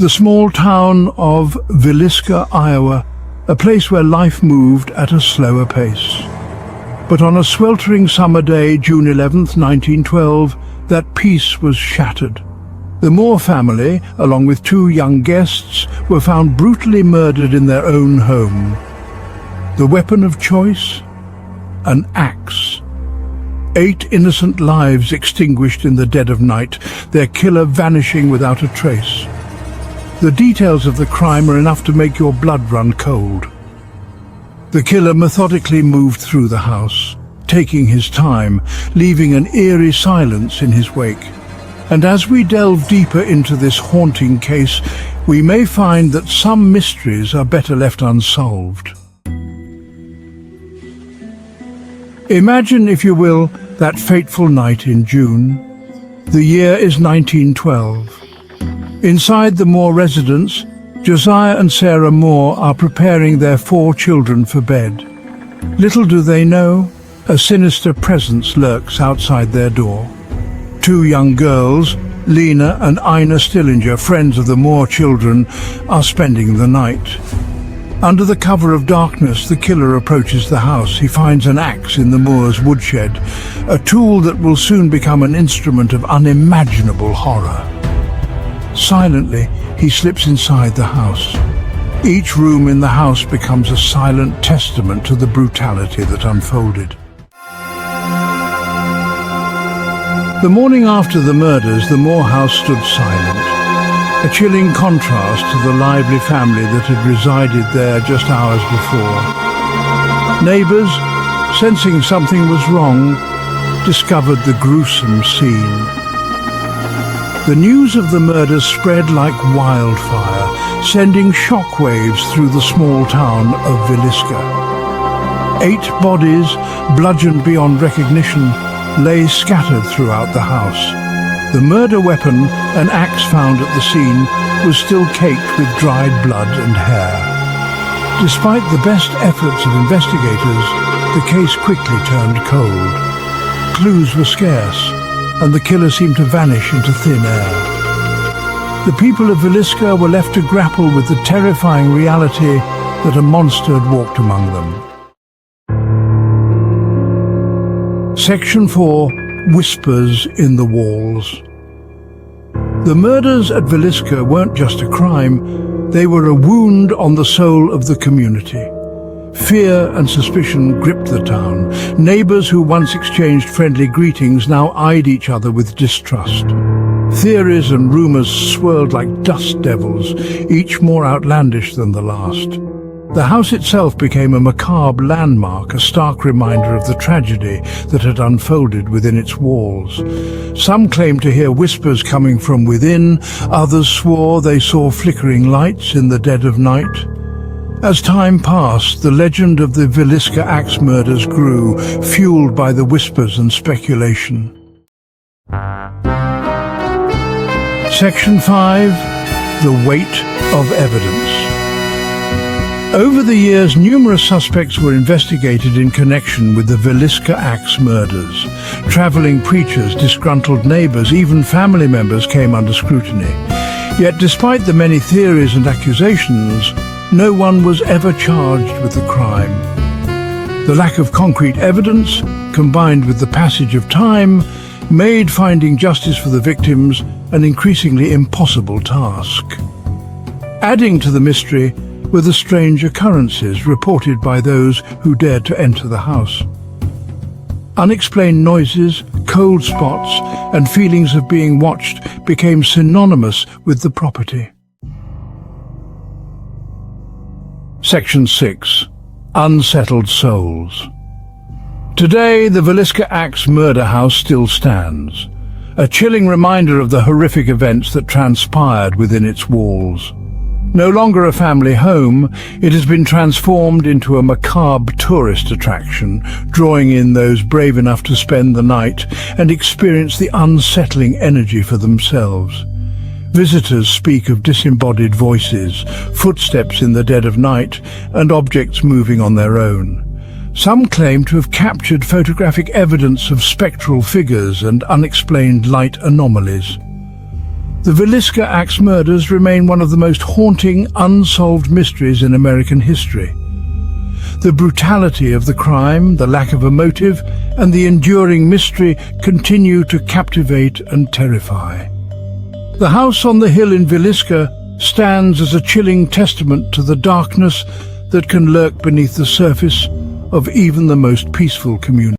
The small town of Villisca, Iowa, a place where life moved at a slower pace. But on a sweltering summer day, June 11th, 1912, that peace was shattered. The Moore family, along with two young guests, were found brutally murdered in their own home. The weapon of choice? An axe. 8 innocent lives extinguished in the dead of night, their killer vanishing without a trace. The details of the crime are enough to make your blood run cold. The killer methodically moved through the house, taking his time, leaving an eerie silence in his wake. And as we delve deeper into this haunting case, we may find that some mysteries are better left unsolved. Imagine, if you will, that fateful night in June. The year is 1912. Inside the Moore residence, Josiah and Sarah Moore are preparing their 4 children for bed. Little do they know, a sinister presence lurks outside their door. 2 young girls, Lena and Ina Stillinger, friends of the Moore children, are spending the night. Under the cover of darkness, the killer approaches the house. He finds an axe in the Moores' woodshed, a tool that will soon become an instrument of unimaginable horror. Silently, he slips inside the house. Each room in the house becomes a silent testament to the brutality that unfolded. The morning after the murders, the Moore house stood silent, a chilling contrast to the lively family that had resided there just hours before. Neighbors, sensing something was wrong, discovered the gruesome scene. The news of the murders spread like wildfire, sending shockwaves through the small town of Villisca. 8 bodies, bludgeoned beyond recognition, lay scattered throughout the house. The murder weapon, an axe found at the scene, was still caked with dried blood and hair. Despite the best efforts of investigators, the case quickly turned cold. Clues were scarce, and the killer seemed to vanish into thin air. The people of Villisca were left to grapple with the terrifying reality that a monster had walked among them. Section 4. Whispers in the Walls. The murders at Villisca weren't just a crime, they were a wound on the soul of the community. Fear and suspicion gripped the town. Neighbors who once exchanged friendly greetings now eyed each other with distrust. Theories and rumors swirled like dust devils, each more outlandish than the last. The house itself became a macabre landmark, a stark reminder of the tragedy that had unfolded within its walls. Some claimed to hear whispers coming from within, others swore they saw flickering lights in the dead of night. As time passed, the legend of the Villisca axe murders grew, fueled by the whispers and speculation. Section 5. The Weight of Evidence. Over the years, numerous suspects were investigated in connection with the Villisca axe murders. Traveling preachers, disgruntled neighbors, even family members came under scrutiny. Yet despite the many theories and accusations, no one was ever charged with the crime. The lack of concrete evidence, combined with the passage of time, made finding justice for the victims an increasingly impossible task. Adding to the mystery were the strange occurrences reported by those who dared to enter the house. Unexplained noises, cold spots, and feelings of being watched became synonymous with the property. Section 6. Unsettled Souls. Today, the Villisca axe murder house still stands, a chilling reminder of the horrific events that transpired within its walls. No longer a family home, it has been transformed into a macabre tourist attraction, drawing in those brave enough to spend the night and experience the unsettling energy for themselves. Visitors speak of disembodied voices, footsteps in the dead of night, and objects moving on their own. Some claim to have captured photographic evidence of spectral figures and unexplained light anomalies. The Villisca Axe murders remain one of the most haunting, unsolved mysteries in American history. The brutality of the crime, the lack of a motive, and the enduring mystery continue to captivate and terrify. The house on the hill in Villisca stands as a chilling testament to the darkness that can lurk beneath the surface of even the most peaceful community.